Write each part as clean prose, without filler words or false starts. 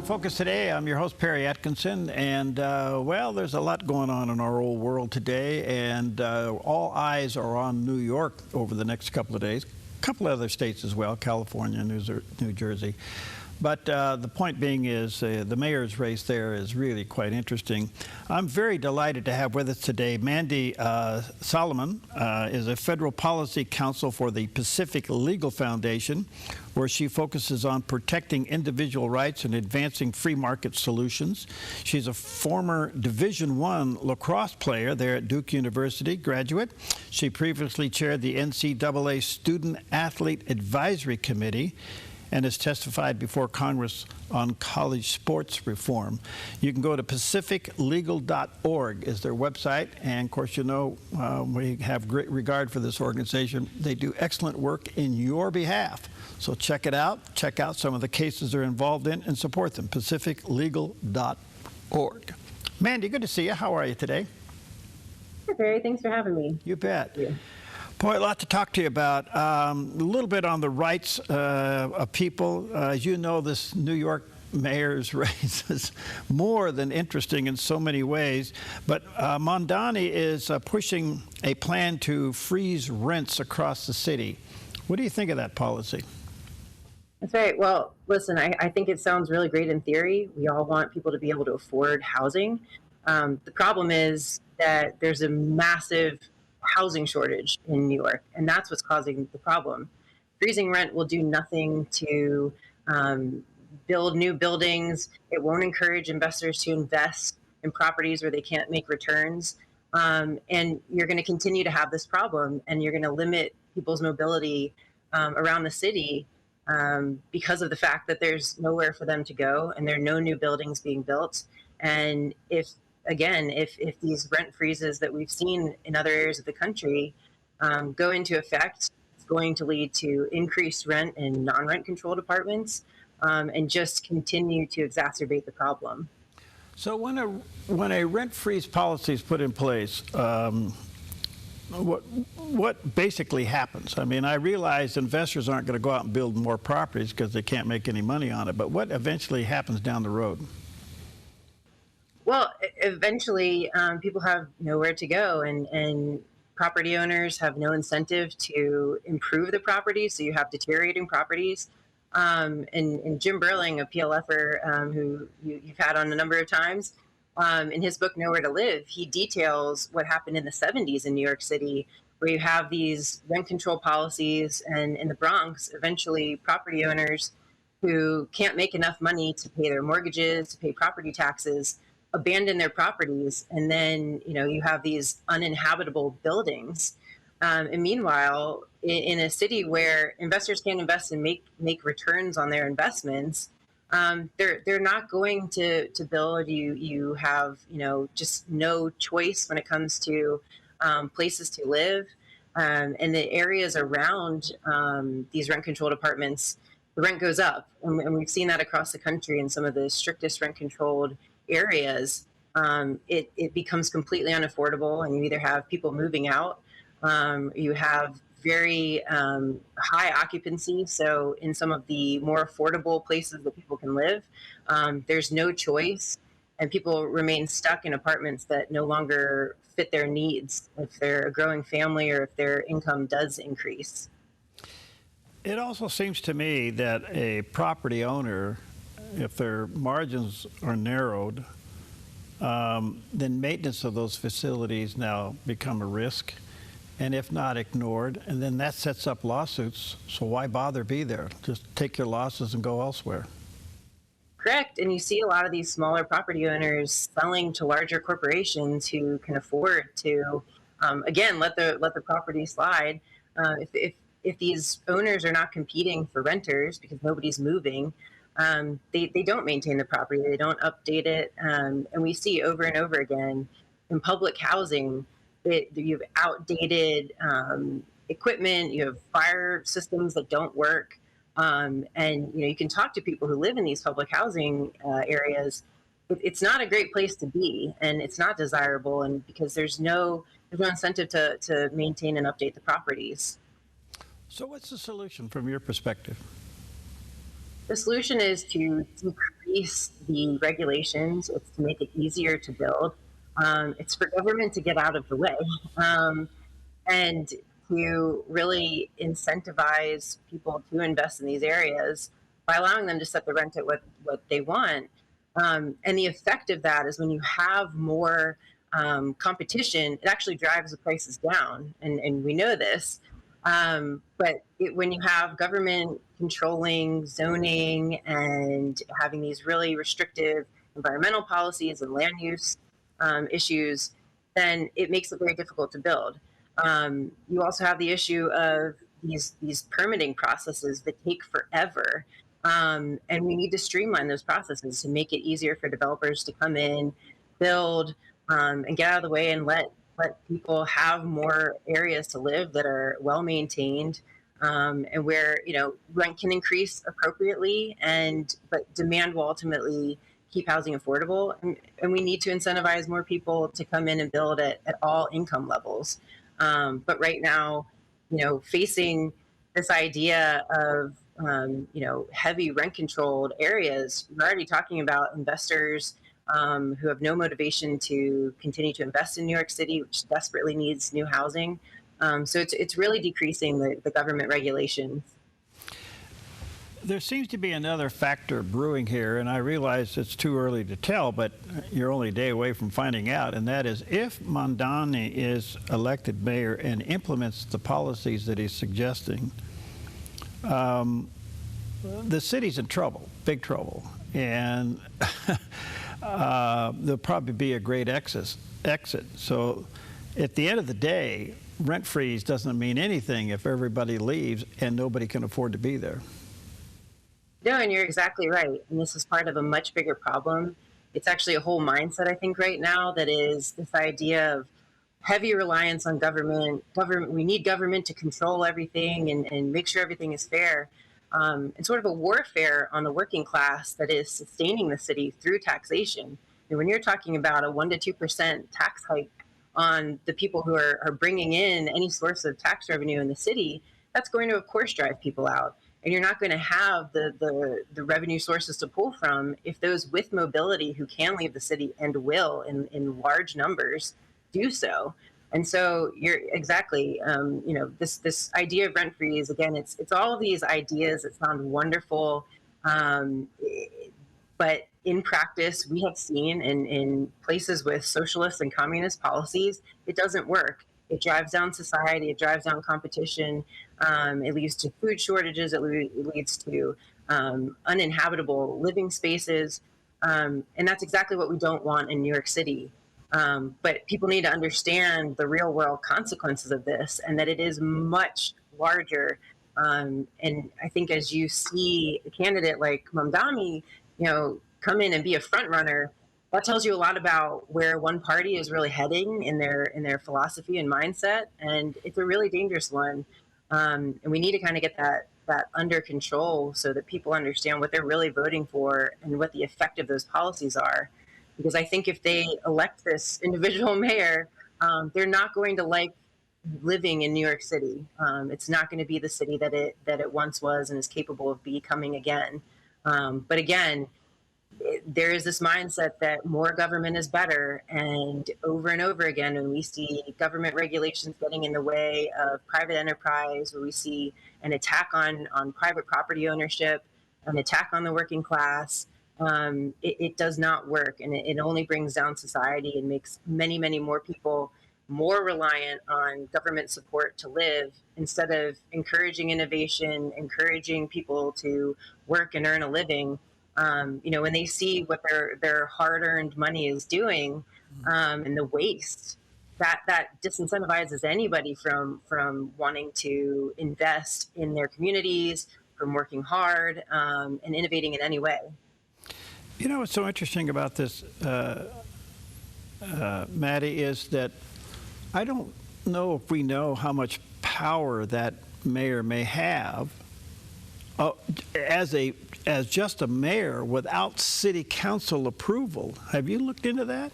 Focus today. I'm your host, Perry Atkinson, and well, there's a lot going on in our old world today, and all eyes are on New York over the next couple of days. A couple of other states as well, California, New Jersey. But the point being is the mayor's race there is really quite interesting. I'm very delighted to have with us today Maddie Salamone, is a federal policy counsel for the Pacific Legal Foundation, where she focuses on protecting individual rights and advancing free market solutions. She's a former Division I lacrosse player there at Duke University, graduate. She previously chaired the NCAA Student Athlete Advisory Committee and has testified before Congress on college sports reform. You can go to pacificlegal.org is their website, and of course, you know, we have great regard for this organization. They do excellent work in your behalf. So check it out. Check out some of the cases they're involved in and support them, pacificlegal.org. Mandy, good to see you. How are you today? Hi, Barry. Thanks for having me. You bet. Thank you. Boy, a lot to talk to you about. A little bit on the rights of people. As you know, this New York mayor's race is more than interesting in so many ways. But Mondani is pushing a plan to freeze rents across the city. What do you think of that policy? That's right. Well, listen, I think it sounds really great in theory. We all want people to be able to afford housing. The problem is that there's a massive housing shortage in New York, and that's what's causing the problem. Freezing rent will do nothing to build new buildings. It won't encourage investors to invest in properties where they can't make returns. And you're going to continue to have this problem, and you're going to limit people's mobility around the city because of the fact that there's nowhere for them to go and there are no new buildings being built. And if these rent freezes that we've seen in other areas of the country go into effect, it's going to lead to increased rent in non-rent controlled apartments and just continue to exacerbate the problem. So when a rent freeze policy is put in place, what basically happens? I mean, I realize investors aren't going to go out and build more properties because they can't make any money on it, but what eventually happens down the road? Well, eventually people have nowhere to go, and property owners have no incentive to improve the property, so you have deteriorating properties. And Jim Burling, a PLFer who you've had on a number of times, in his book, Nowhere to Live, he details what happened in the 70s in New York City, where you have these rent control policies, and in the Bronx, eventually property owners who can't make enough money to pay their mortgages, to pay property taxes, abandon their properties, and then you have these uninhabitable buildings. And meanwhile, in a city where investors can't invest and make returns on their investments, they're not going to build. You have just no choice when it comes to places to live, and the areas around these rent-controlled apartments, the rent goes up, and we've seen that across the country in some of the strictest rent-controlled areas. It becomes completely unaffordable, and you either have people moving out, you have very high occupancy. So in some of the more affordable places that people can live, there's no choice, and people remain stuck in apartments that no longer fit their needs if they're a growing family or if their income does increase. It also seems to me that a property owner, if their margins are narrowed, then maintenance of those facilities now become a risk, and if not, ignored, and then that sets up lawsuits. So why bother be there? Just take your losses and go elsewhere. Correct. And you see a lot of these smaller property owners selling to larger corporations who can afford to, again, let the property slide. If these owners are not competing for renters because nobody's moving, they don't maintain the property, they don't update it, and we see over and over again in public housing, you have outdated equipment, you have fire systems that don't work, and you can talk to people who live in these public housing areas. It's not a great place to be, and it's not desirable, and because there's no incentive to maintain and update the properties. So what's the solution from your perspective? The solution is to decrease the regulations. It's to make it easier to build. It's for government to get out of the way. Um, and to really incentivize people to invest in these areas by allowing them to set the rent at what they want. And the effect of that is when you have more competition, it actually drives the prices down. And we know this. When you have government controlling zoning and having these really restrictive environmental policies and land use issues, then it makes it very difficult to build. You also have the issue of these permitting processes that take forever. And we need to streamline those processes to make it easier for developers to come in, build, and get out of the way and let people have more areas to live that are well maintained, and where rent can increase appropriately, but demand will ultimately keep housing affordable. And we need to incentivize more people to come in and build at all income levels. But right now, facing this idea of heavy rent controlled areas, we're already talking about investors who have no motivation to continue to invest in New York City, which desperately needs new housing. So it's really decreasing the government regulations. There seems to be another factor brewing here, and I realize it's too early to tell, but you're only a day away from finding out, and that is if Mamdani is elected mayor and implements the policies that he's suggesting, the city's in trouble, big trouble, and there'll probably be a great exit. So at the end of the day, rent freeze doesn't mean anything if everybody leaves and nobody can afford to be there. No, and you're exactly right. And this is part of a much bigger problem. It's actually a whole mindset, I think, right now that is this idea of heavy reliance on government. We need government to control everything and make sure everything is fair. And sort of a warfare on the working class that is sustaining the city through taxation. And when you're talking about a 1% to 2% tax hike on the people who are bringing in any source of tax revenue in the city, that's going to, of course, drive people out. And you're not going to have the revenue sources to pull from if those with mobility who can leave the city and will in large numbers do so. And so you're exactly, this idea of rent freeze, again, it's all of these ideas that sound wonderful, but in practice, we have seen in places with socialist and communist policies, it doesn't work. It drives down society, it drives down competition, it leads to food shortages, it leads to uninhabitable living spaces, and that's exactly what we don't want in New York City. But people need to understand the real world consequences of this and that it is much larger. And I think as you see a candidate like Mamdani, come in and be a front runner, that tells you a lot about where one party is really heading in their philosophy and mindset. And it's a really dangerous one. And we need to kind of get that under control so that people understand what they're really voting for and what the effect of those policies are. Because I think if they elect this individual mayor, they're not going to like living in New York City. It's not going to be the city that it once was and is capable of becoming again. But again, there is this mindset that more government is better. And over again, when we see government regulations getting in the way of private enterprise, where we see an attack on private property ownership, an attack on the working class, it does not work. And it only brings down society and makes many, many more people more reliant on government support to live instead of encouraging innovation, encouraging people to work and earn a living. When they see what their hard-earned money is doing, and the waste, that disincentivizes anybody from wanting to invest in their communities, from working hard, and innovating in any way. What's so interesting about this, Maddie, is that I don't know if we know how much power that mayor may have as just a mayor without city council approval. Have you looked into that?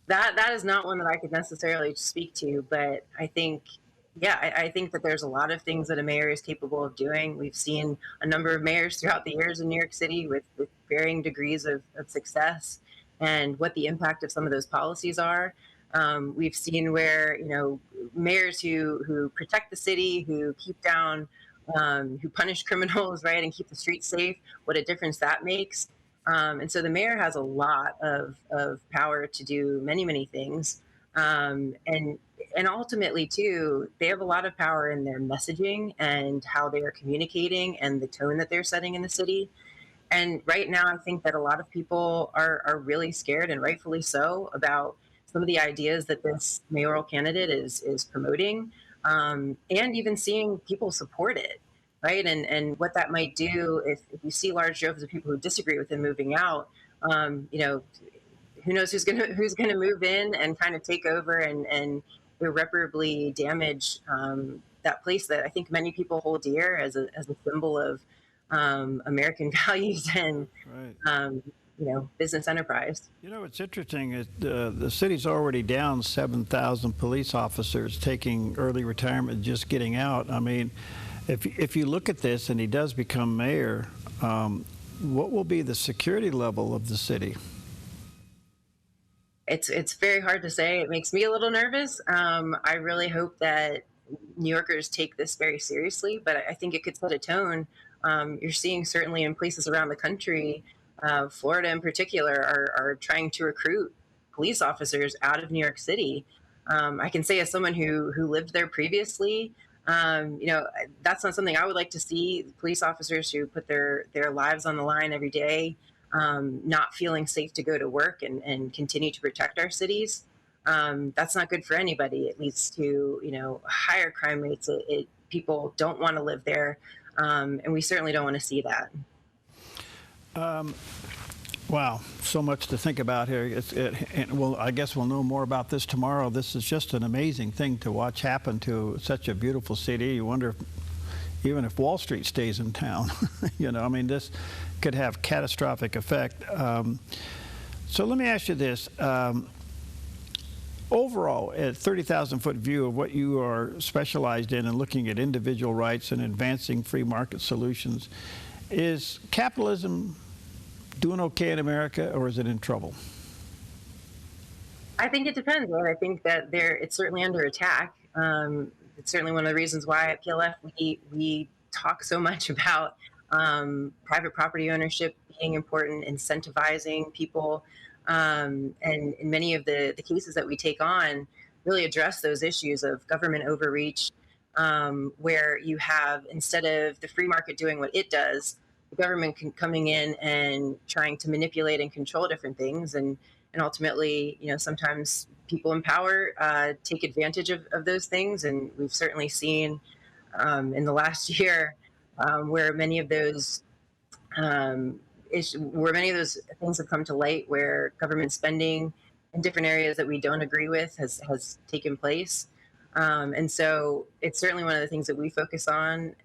That is not one that I could necessarily speak to, but I think Yeah, I think that there's a lot of things that a mayor is capable of doing. We've seen a number of mayors throughout the years in New York City with varying degrees of success and what the impact of some of those policies are. We've seen where, mayors who protect the city, who keep down, who punish criminals, right, and keep the streets safe, what a difference that makes. And so the mayor has a lot of power to do many, many things. And ultimately too, they have a lot of power in their messaging and how they are communicating and the tone that they're setting in the city. And right now, I think that a lot of people are really scared, and rightfully so, about some of the ideas that this mayoral candidate is promoting, and even seeing people support it, right? And what that might do if you see large droves of people who disagree with him moving out, who knows who's gonna move in and kind of take over and irreparably damage that place that I think many people hold dear as a symbol of American values and Right. business enterprise. It's interesting. The city's already down 7,000 police officers taking early retirement, just getting out. I mean, if you look at this and he does become mayor, what will be the security level of the city? It's very hard to say. It makes me a little nervous. I really hope that New Yorkers take this very seriously, but I think it could set a tone. You're seeing certainly in places around the country, Florida in particular, are trying to recruit police officers out of New York City. I can say as someone who lived there previously, that's not something I would like to see. Police officers who put their lives on the line every day, not feeling safe to go to work and continue to protect our cities. That's not good for anybody. It leads to higher crime rates. People don't want to live there, and we certainly don't want to see that. Wow, so much to think about here. Well, I guess we'll know more about this tomorrow. This is just an amazing thing to watch happen to such a beautiful city. You wonder even if Wall Street stays in town. I mean, this could have catastrophic effect. So let me ask you this. Overall, a 30,000-foot view of what you are specialized in and looking at individual rights and advancing free market solutions, is capitalism doing okay in America, or is it in trouble? I think it depends. Right? I think that it's certainly under attack. It's certainly one of the reasons why at PLF we talk so much about private property ownership being important, incentivizing people, and in many of the cases that we take on really address those issues of government overreach, where you have, instead of the free market doing what it does, the government coming in and trying to manipulate and control different things, and ultimately, sometimes people in power take advantage of those things, and we've certainly seen in the last year where many of those things have come to light, where government spending in different areas that we don't agree with has taken place. And so it's certainly one of the things that we focus on.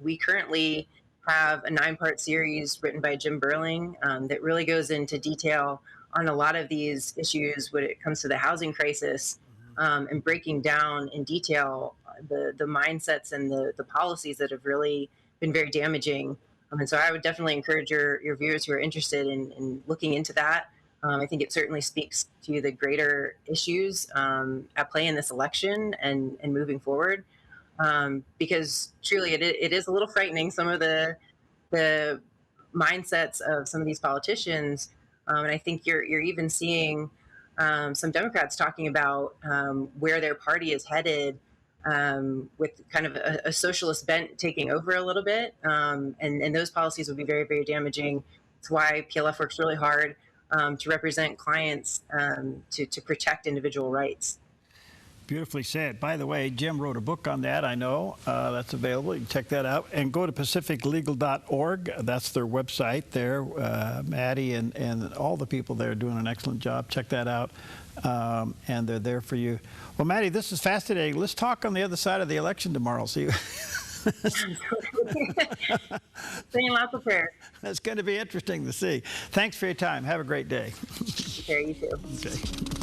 We currently have a 9-part series written by Jim Burling that really goes into detail on a lot of these issues when it comes to the housing crisis, and breaking down in detail the mindsets and the policies that have really been very damaging. And so I would definitely encourage your viewers who are interested in looking into that. I think it certainly speaks to the greater issues at play in this election and moving forward. Because truly it is a little frightening, some of the mindsets of some of these politicians. And I think you're even seeing some Democrats talking about where their party is headed, with kind of a socialist bent taking over a little bit. And those policies would be very, very damaging. That's why PLF works really hard to represent clients, to protect individual rights. Beautifully said. By the way, Jim wrote a book on that, I know. That's available. You can check that out. And go to pacificlegal.org. That's their website there. Maddie and all the people there are doing an excellent job. Check that out. And they're there for you. Well, Maddie, this is fascinating. Let's talk on the other side of the election tomorrow. See you. Saying lots of prayers. That's going to be interesting to see. Thanks for your time. Have a great day. Okay, you too. Okay.